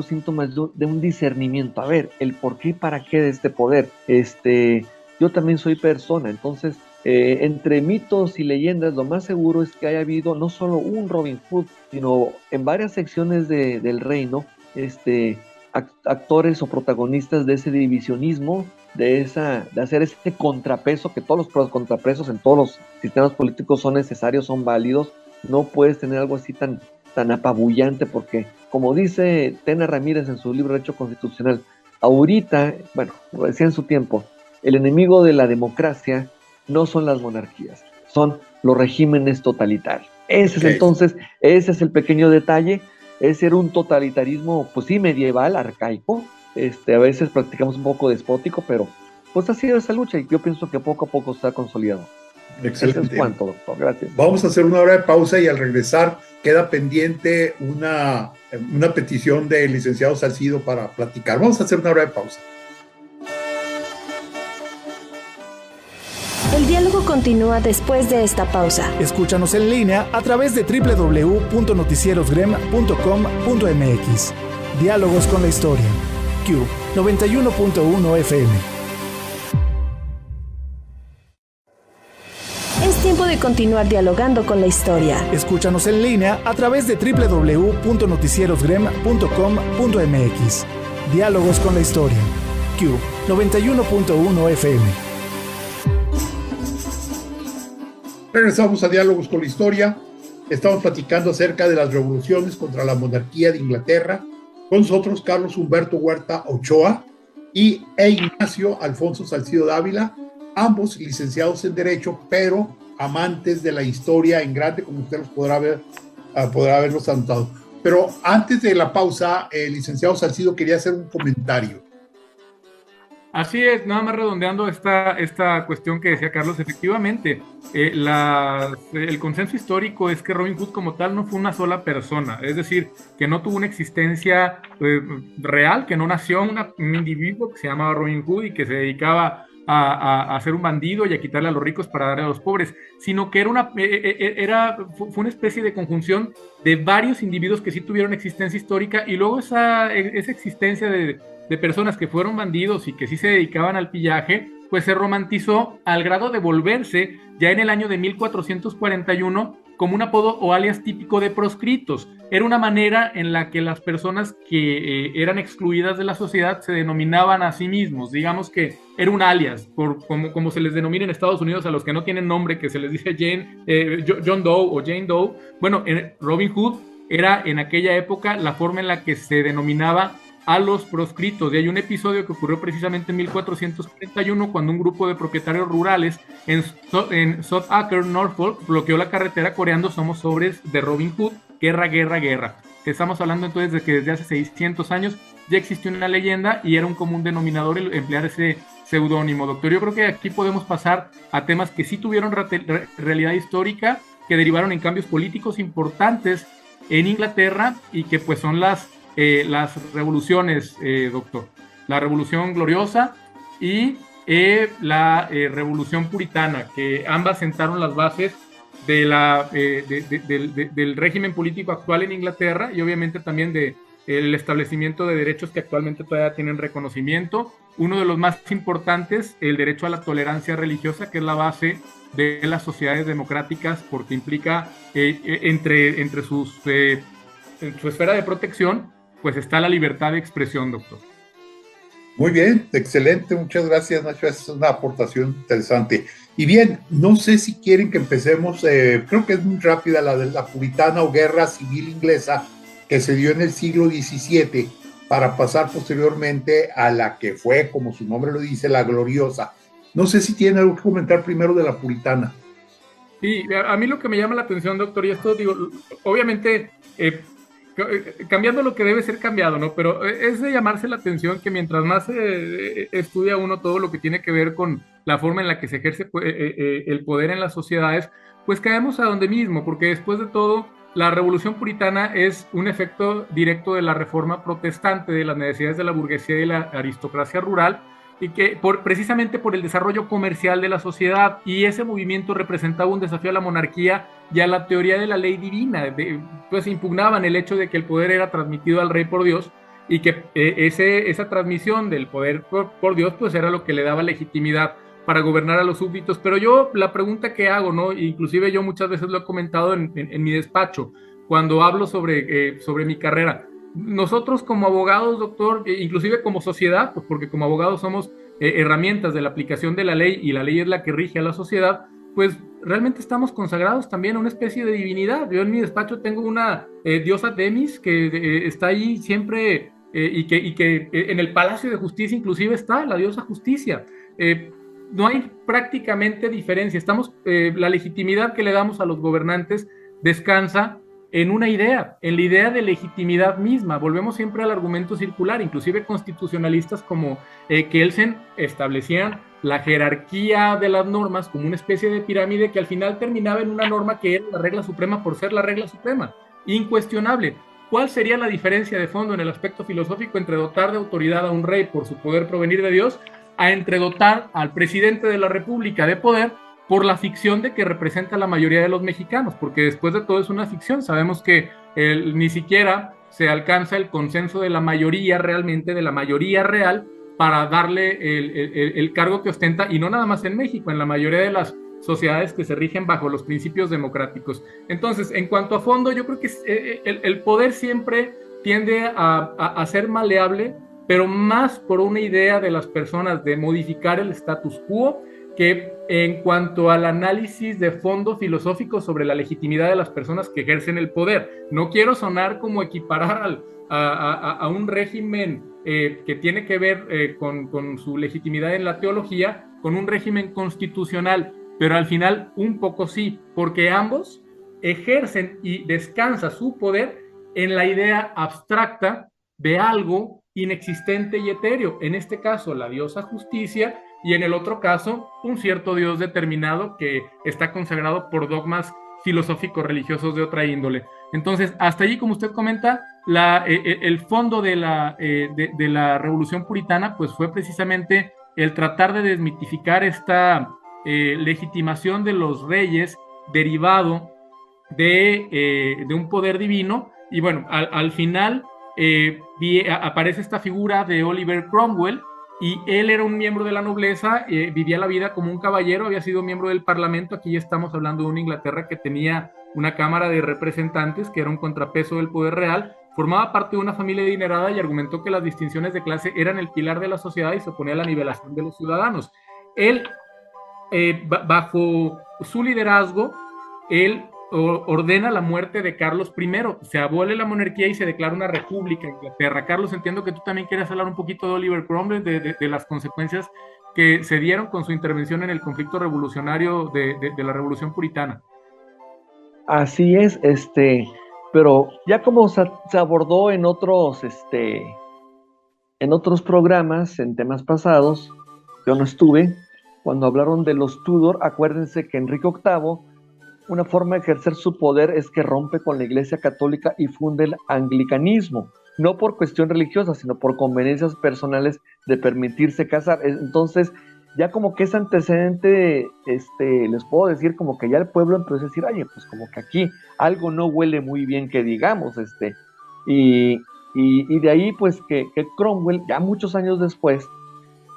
síntomas de un discernimiento, a ver, el por qué y para qué de este poder. Yo también soy persona, entonces entre mitos y leyendas lo más seguro es que haya habido no solo un Robin Hood, sino en varias secciones del reino, actores o protagonistas de ese divisionismo, de hacer este contrapeso, que todos los contrapesos en todos los sistemas políticos son necesarios, son válidos. No puedes tener algo así tan apabullante, porque como dice Tena Ramírez en su libro Derecho Constitucional, ahorita, bueno, lo decía en su tiempo, el enemigo de la democracia no son las monarquías, son los regímenes totalitarios. Ese es el pequeño detalle. Ese era un totalitarismo, pues sí, medieval, arcaico. A veces practicamos un poco despótico, pero pues ha sido esa lucha y yo pienso que poco a poco está consolidado. Excelente. Eso es cuanto, doctor. Gracias. Vamos a hacer una hora de pausa y al regresar queda pendiente una petición del licenciado Salcido para platicar. Vamos a hacer una hora de pausa. El diálogo continúa después de esta pausa. Escúchanos en línea a través de www.noticierosgrem.com.mx. Diálogos con la historia. Q 91.1 FM. Es tiempo de continuar dialogando con la historia. Escúchanos en línea a través de www.noticierosgrem.com.mx. Diálogos con la historia. Q 91.1 FM. Regresamos a Diálogos con la Historia. Estamos platicando acerca de las revoluciones contra la monarquía de Inglaterra. Con nosotros Carlos Humberto Huerta Ochoa e Ignacio Alfonso Salcido Dávila, ambos licenciados en Derecho, pero amantes de la historia en grande, como usted los podrá haberlos anotado. Pero antes de la pausa, el licenciado Salcido quería hacer un comentario. Así es, nada más redondeando esta cuestión que decía Carlos, efectivamente, el consenso histórico es que Robin Hood como tal no fue una sola persona, es decir, que no tuvo una existencia real, que no nació un individuo que se llamaba Robin Hood y que se dedicaba a ser un bandido y a quitarle a los ricos para darle a los pobres, sino que fue una especie de conjunción de varios individuos que sí tuvieron existencia histórica, y luego esa existencia de personas que fueron bandidos y que sí se dedicaban al pillaje, pues se romantizó al grado de volverse ya en el año de 1441 como un apodo o alias típico de proscritos. Era una manera en la que las personas que eran excluidas de la sociedad se denominaban a sí mismos. Digamos que era un alias, como se les denomina en Estados Unidos a los que no tienen nombre, que se les dice John Doe o Jane Doe. Bueno, Robin Hood era en aquella época la forma en la que se denominaba a los proscritos. Y hay un episodio que ocurrió precisamente en 1441 cuando un grupo de propietarios rurales en Southacre, Norfolk, bloqueó la carretera coreando "Somos sobres de Robin Hood, guerra, guerra, guerra". Estamos hablando entonces de que desde hace 600 años ya existió una leyenda y era un común denominador el emplear ese seudónimo. Doctor, yo creo que aquí podemos pasar a temas que sí tuvieron realidad histórica, que derivaron en cambios políticos importantes en Inglaterra y que pues son las revoluciones, doctor. La Revolución Gloriosa y la Revolución Puritana, que ambas sentaron las bases del régimen político actual en Inglaterra y obviamente también de el establecimiento de derechos que actualmente todavía tienen reconocimiento. Uno de los más importantes, el derecho a la tolerancia religiosa, que es la base de las sociedades democráticas, porque implica entre en su esfera de protección, pues está la libertad de expresión, doctor. Muy bien, excelente, muchas gracias, Nacho, es una aportación interesante. Y bien, no sé si quieren que empecemos, creo que es muy rápida la de la puritana o guerra civil inglesa que se dio en el siglo XVII, para pasar posteriormente a la que fue, como su nombre lo dice, la gloriosa. No sé si tienen algo que comentar primero de la puritana. Sí, a mí lo que me llama la atención, doctor, y esto digo, obviamente cambiando lo que debe ser cambiado, ¿no? Pero es de llamarse la atención que mientras más estudia uno todo lo que tiene que ver con la forma en la que se ejerce el poder en las sociedades, pues caemos a donde mismo, porque después de todo, la revolución puritana es un efecto directo de la reforma protestante, de las necesidades de la burguesía y la aristocracia rural, y que precisamente por el desarrollo comercial de la sociedad, y ese movimiento representaba un desafío a la monarquía y a la teoría de la ley divina, pues impugnaban el hecho de que el poder era transmitido al rey por Dios, y que esa transmisión del poder por Dios pues era lo que le daba legitimidad para gobernar a los súbditos. Pero yo la pregunta que hago, ¿no? Inclusive yo muchas veces lo he comentado en mi despacho, cuando hablo sobre mi carrera. Nosotros como abogados, doctor, inclusive como sociedad, pues porque como abogados somos herramientas de la aplicación de la ley, y la ley es la que rige a la sociedad, pues realmente estamos consagrados también a una especie de divinidad. Yo en mi despacho tengo una diosa Temis que está ahí siempre y que en el Palacio de Justicia inclusive está la diosa Justicia. No hay prácticamente diferencia. La legitimidad que le damos a los gobernantes descansa en una idea, en la idea de legitimidad misma. Volvemos siempre al argumento circular, inclusive constitucionalistas como Kelsen establecían la jerarquía de las normas como una especie de pirámide que al final terminaba en una norma que era la regla suprema por ser la regla suprema, incuestionable. ¿Cuál sería la diferencia de fondo en el aspecto filosófico entre dotar de autoridad a un rey por su poder provenir de Dios a entre dotar al presidente de la República de poder por la ficción de que representa a la mayoría de los mexicanos? Porque después de todo es una ficción. Sabemos que ni siquiera se alcanza el consenso de la mayoría realmente, de la mayoría real, para darle el cargo que ostenta, y no nada más en México, en la mayoría de las sociedades que se rigen bajo los principios democráticos. Entonces, en cuanto a fondo, yo creo que el poder siempre tiende a ser maleable, pero más por una idea de las personas de modificar el status quo, que en cuanto al análisis de fondo filosófico sobre la legitimidad de las personas que ejercen el poder. No quiero sonar como equiparar a un régimen que tiene que ver con su legitimidad en la teología, con un régimen constitucional, pero al final un poco sí, porque ambos ejercen y descansa su poder en la idea abstracta de algo inexistente y etéreo, en este caso la diosa Justicia, y en el otro caso un cierto Dios determinado que está consagrado por dogmas filosóficos religiosos de otra índole. Entonces, hasta allí, como usted comenta, el fondo de la revolución puritana pues fue precisamente el tratar de desmitificar esta legitimación de los reyes derivado de un poder divino. Y bueno, al final aparece esta figura de Oliver Cromwell, y él era un miembro de la nobleza, vivía la vida como un caballero, había sido miembro del Parlamento. Aquí ya estamos hablando de una Inglaterra que tenía una Cámara de Representantes, que era un contrapeso del poder real, formaba parte de una familia adinerada y argumentó que las distinciones de clase eran el pilar de la sociedad y se oponía a la nivelación de los ciudadanos. Él, bajo su liderazgo, él ordena la muerte de Carlos I, se abole la monarquía y se declara una república en Inglaterra. Carlos, entiendo que tú también quieres hablar un poquito de Oliver Cromwell, de las consecuencias que se dieron con su intervención en el conflicto revolucionario de la Revolución Puritana. Así es, pero ya como se abordó en otros programas, en temas pasados, yo no estuve, cuando hablaron de los Tudor. Acuérdense que Enrique VIII, una forma de ejercer su poder es que rompe con la Iglesia Católica y funde el anglicanismo, no por cuestión religiosa, sino por conveniencias personales de permitirse casar. Entonces, ya como que ese antecedente, les puedo decir como que ya el pueblo empezó a decir, oye, pues como que aquí algo no huele muy bien que digamos, y Y de ahí, pues, que Cromwell, ya muchos años después,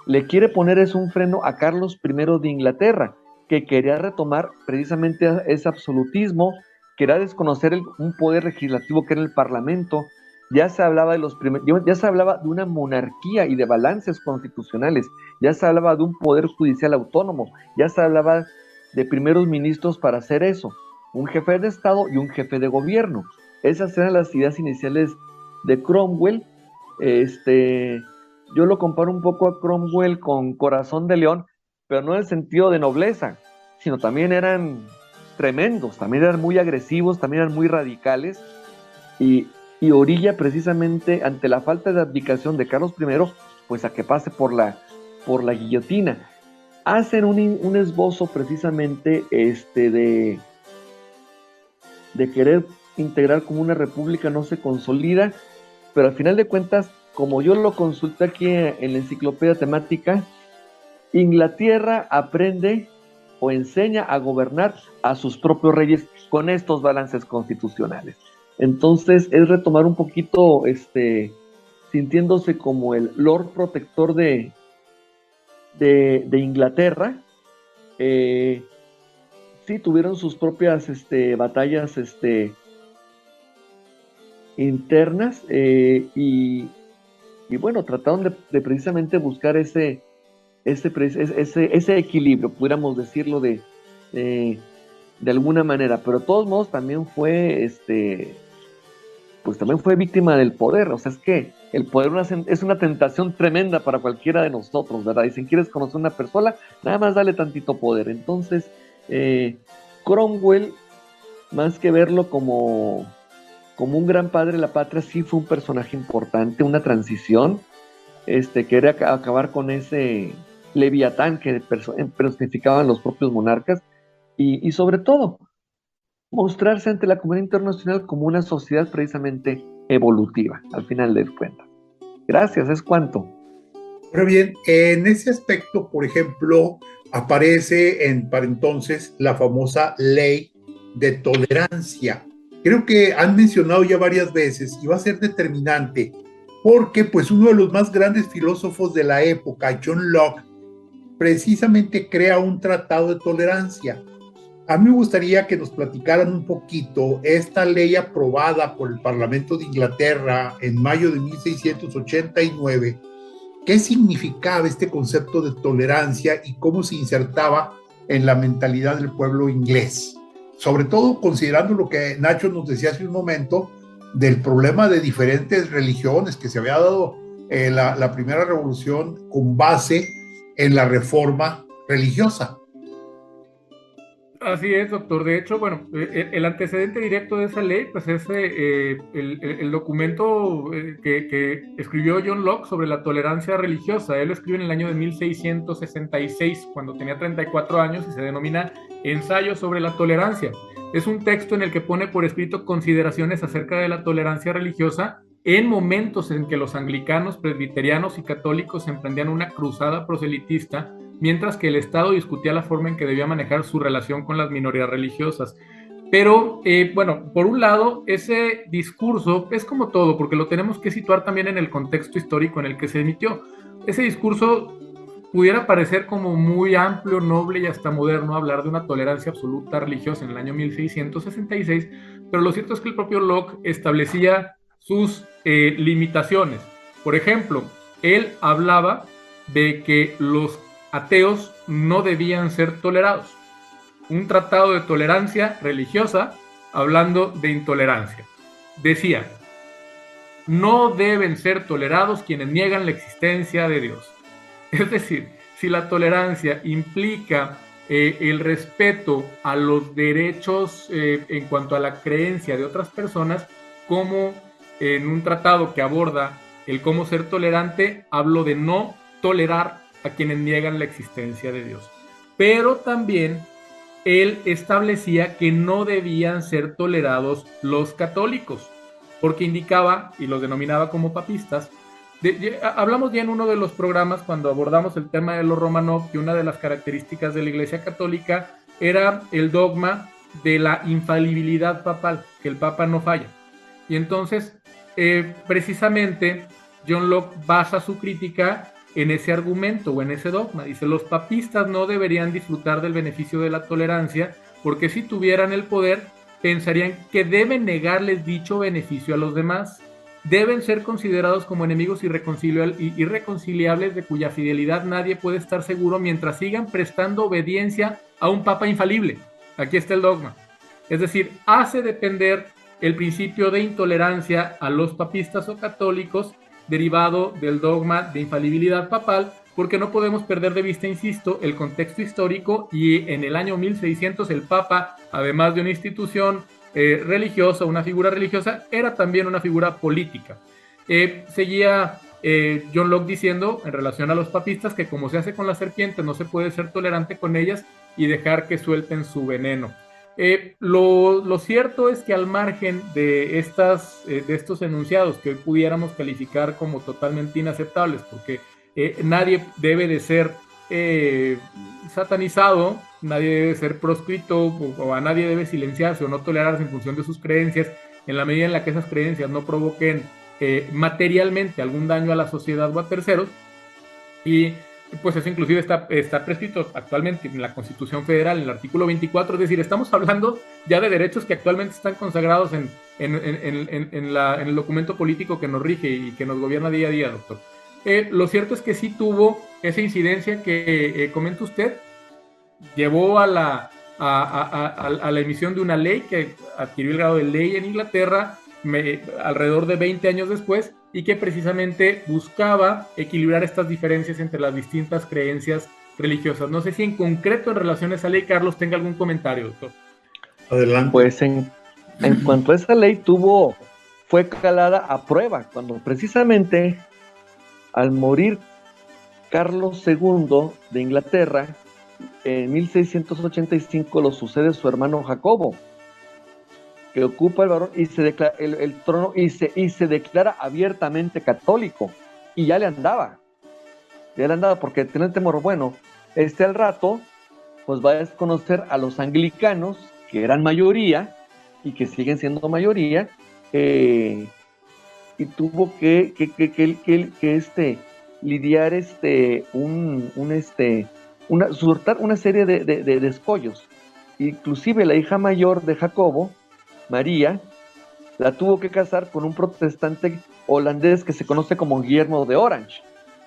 le quiere poner un freno a Carlos I de Inglaterra, que quería retomar precisamente ese absolutismo, quería desconocer un poder legislativo que era el Parlamento. Ya se hablaba ya se hablaba de una monarquía y de balances constitucionales, ya se hablaba de un poder judicial autónomo, ya se hablaba de primeros ministros para hacer eso, un jefe de Estado y un jefe de gobierno. Esas eran las ideas iniciales de Cromwell. Yo lo comparo un poco a Cromwell con Corazón de León, pero no en el sentido de nobleza, sino también eran tremendos, también eran muy agresivos, también eran muy radicales, y orilla precisamente ante la falta de abdicación de Carlos I, pues a que pase por la guillotina. Hacen un esbozo precisamente de querer integrar como una república, no se consolida, pero al final de cuentas, como yo lo consulté aquí en la enciclopedia temática, Inglaterra aprende o enseña a gobernar a sus propios reyes con estos balances constitucionales. Entonces es retomar un poquito, sintiéndose como el Lord Protector de Inglaterra. Sí, tuvieron sus propias batallas internas, y bueno, trataron de precisamente buscar ese equilibrio, pudiéramos decirlo de alguna manera, pero de todos modos también fue pues también fue víctima del poder. O sea, es que el poder es una tentación tremenda para cualquiera de nosotros, ¿verdad? Y si quieres conocer a una persona, nada más dale tantito poder. Entonces, Cromwell, más que verlo como un gran padre de la patria, sí fue un personaje importante, una transición, quería acabar con ese leviatán que personificaban los propios monarcas, y sobre todo, mostrarse ante la comunidad internacional como una sociedad precisamente evolutiva, al final de cuentas. Gracias, es cuanto. Pero bien, en ese aspecto, por ejemplo, aparece para entonces la famosa ley de tolerancia. Creo que han mencionado ya varias veces y va a ser determinante porque pues uno de los más grandes filósofos de la época, John Locke, precisamente crea un tratado de tolerancia. A mí me gustaría que nos platicaran un poquito esta ley aprobada por el Parlamento de Inglaterra en mayo de 1689. ¿Qué significaba este concepto de tolerancia y cómo se insertaba en la mentalidad del pueblo inglés? Sobre todo considerando lo que Nacho nos decía hace un momento del problema de diferentes religiones que se había dado la primera revolución con base en la reforma religiosa. Así es, doctor. De hecho, bueno, el antecedente directo de esa ley, pues es el documento que escribió John Locke sobre la tolerancia religiosa. Él lo escribe en el año de 1666, cuando tenía 34 años, y se denomina Ensayo sobre la tolerancia. Es un texto en el que pone por escrito consideraciones acerca de la tolerancia religiosa en momentos en que los anglicanos, presbiterianos y católicos emprendían una cruzada proselitista, mientras que el Estado discutía la forma en que debía manejar su relación con las minorías religiosas. Pero, bueno, por un lado, ese discurso es como todo, porque lo tenemos que situar también en el contexto histórico en el que se emitió. Ese discurso pudiera parecer como muy amplio, noble y hasta moderno, hablar de una tolerancia absoluta religiosa en el año 1666, pero lo cierto es que el propio Locke establecía sus limitaciones. Por ejemplo, él hablaba de que los ateos no debían ser tolerados. Un tratado de tolerancia religiosa hablando de intolerancia. Decía, no deben ser tolerados quienes niegan la existencia de Dios. Es decir, si la tolerancia implica el respeto a los derechos en cuanto a la creencia de otras personas, como en un tratado que aborda el cómo ser tolerante, hablo de no tolerar a quienes niegan la existencia de Dios. Pero también él establecía que no debían ser tolerados los católicos, porque indicaba, y los denominaba como papistas. Hablamos ya en uno de los programas cuando abordamos el tema de los Romanov, que una de las características de la Iglesia Católica era el dogma de la infalibilidad papal, que el Papa no falla. Y entonces precisamente John Locke basa su crítica en ese argumento o en ese dogma. Dice, los papistas no deberían disfrutar del beneficio de la tolerancia porque si tuvieran el poder pensarían que deben negarles dicho beneficio a los demás. Deben ser considerados como enemigos irreconciliables de cuya fidelidad nadie puede estar seguro mientras sigan prestando obediencia a un papa infalible. Aquí está el dogma. Es decir, hace depender el principio de intolerancia a los papistas o católicos derivado del dogma de infalibilidad papal, porque no podemos perder de vista, insisto, el contexto histórico, y en el año 1600 el papa, además de una institución religiosa, una figura religiosa, era también una figura política. Seguía John Locke diciendo en relación a los papistas que como se hace con las serpientes no se puede ser tolerante con ellas y dejar que suelten su veneno. Lo cierto es que al margen de estos enunciados que hoy pudiéramos calificar como totalmente inaceptables, porque nadie debe de ser satanizado, nadie debe ser proscrito o a nadie debe silenciarse o no tolerarse en función de sus creencias, en la medida en la que esas creencias no provoquen materialmente algún daño a la sociedad o a terceros. Y pues eso inclusive está prescrito actualmente en la Constitución Federal, en el artículo 24, es decir, estamos hablando ya de derechos que actualmente están consagrados en el documento político que nos rige y que nos gobierna día a día, doctor. Lo cierto es que sí tuvo esa incidencia que comenta usted, llevó a la emisión de una ley que adquirió el grado de ley en Inglaterra alrededor de 20 años después, y que precisamente buscaba equilibrar estas diferencias entre las distintas creencias religiosas. No sé si en concreto en relación a esa ley, Carlos, tenga algún comentario, doctor. Adelante. Pues en cuanto a esa ley fue calada a prueba, cuando precisamente al morir Carlos II de Inglaterra, en 1685 lo sucede su hermano Jacobo, que ocupa el trono y se declara abiertamente católico, y ya le andaba, porque tiene el temor, bueno, al rato pues va a desconocer a los anglicanos, que eran mayoría y que siguen siendo mayoría, y tuvo que lidiar surtar una serie de escollos. Inclusive la hija mayor de Jacobo, María, la tuvo que casar con un protestante holandés que se conoce como Guillermo de Orange.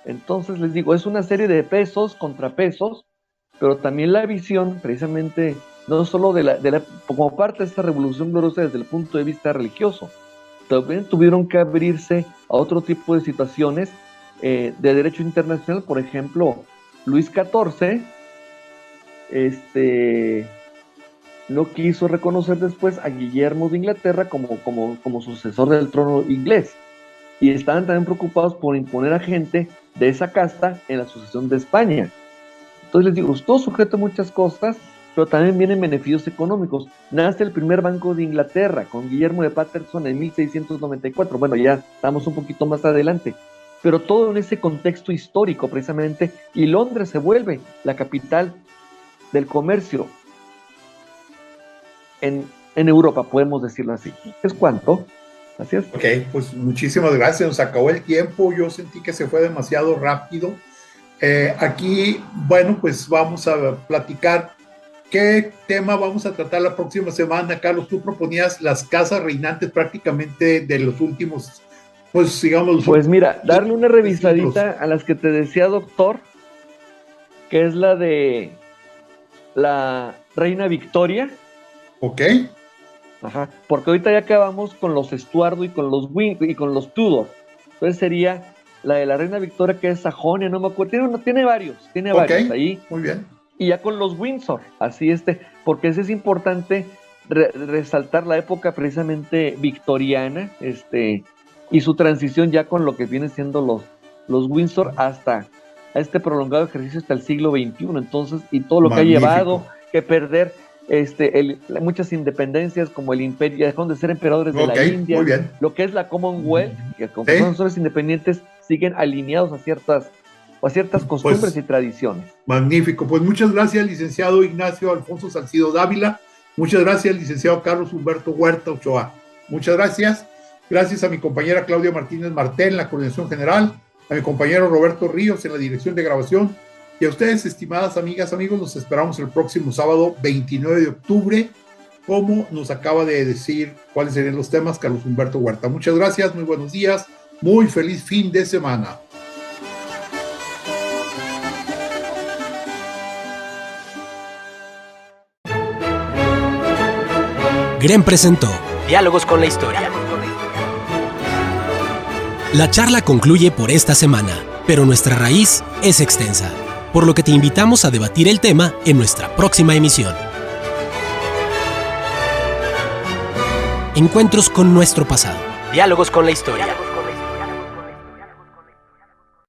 Entonces les digo, es una serie de pesos, contrapesos, pero también la visión, precisamente, no solo como parte de esta revolución gloriosa desde el punto de vista religioso, también tuvieron que abrirse a otro tipo de situaciones de derecho internacional. Por ejemplo, Luis XIV no quiso reconocer después a Guillermo de Inglaterra como sucesor del trono inglés, y estaban también preocupados por imponer a gente de esa casta en la sucesión de España. Entonces les digo, todo sujeto a muchas cosas, pero también vienen beneficios económicos. Nace el primer Banco de Inglaterra con Guillermo de Paterson en 1694, bueno, ya estamos un poquito más adelante, pero todo en ese contexto histórico precisamente, y Londres se vuelve la capital del comercio en Europa, podemos decirlo así. ¿Es cuánto? Así es. Ok, pues muchísimas gracias, nos acabó el tiempo, yo sentí que se fue demasiado rápido. Aquí, bueno, pues vamos a platicar qué tema vamos a tratar la próxima semana. Carlos, tú proponías las casas reinantes prácticamente de los últimos, pues digamos... Pues mira, darle una revisadita a las que te decía, doctor, que es la de la Reina Victoria. Ok. Ajá, porque ahorita ya acabamos con los Estuardo y con los Tudor. Entonces sería la de la Reina Victoria, que es Sajonia, no me acuerdo, tiene varios ahí. Muy bien. Y ya con los Windsor, así porque ese es importante resaltar la época precisamente victoriana, y su transición ya con lo que vienen siendo los Windsor hasta este prolongado ejercicio hasta el siglo XXI. Entonces, y todo lo Magnífico. Que ha llevado que perder muchas independencias, como el imperio, dejaron de ser emperadores de la India, muy bien. lo que es la Commonwealth, que como son naciones independientes siguen alineados a ciertas costumbres y tradiciones. Magnífico, pues muchas gracias, licenciado Ignacio Alfonso Salcido Dávila, muchas gracias, licenciado Carlos Humberto Huerta Ochoa, muchas gracias. Gracias a mi compañera Claudia Martínez Martel en la coordinación general, a mi compañero Roberto Ríos en la dirección de grabación, y a ustedes, estimadas amigas, amigos, los esperamos el próximo sábado 29 de octubre, como nos acaba de decir cuáles serían los temas Carlos Humberto Huerta. Muchas gracias, muy buenos días, muy feliz fin de semana. GREN presentó Diálogos con la Historia. La charla concluye por esta semana, pero nuestra raíz es extensa, por lo que te invitamos a debatir el tema en nuestra próxima emisión. Encuentros con nuestro pasado. Diálogos con la Historia.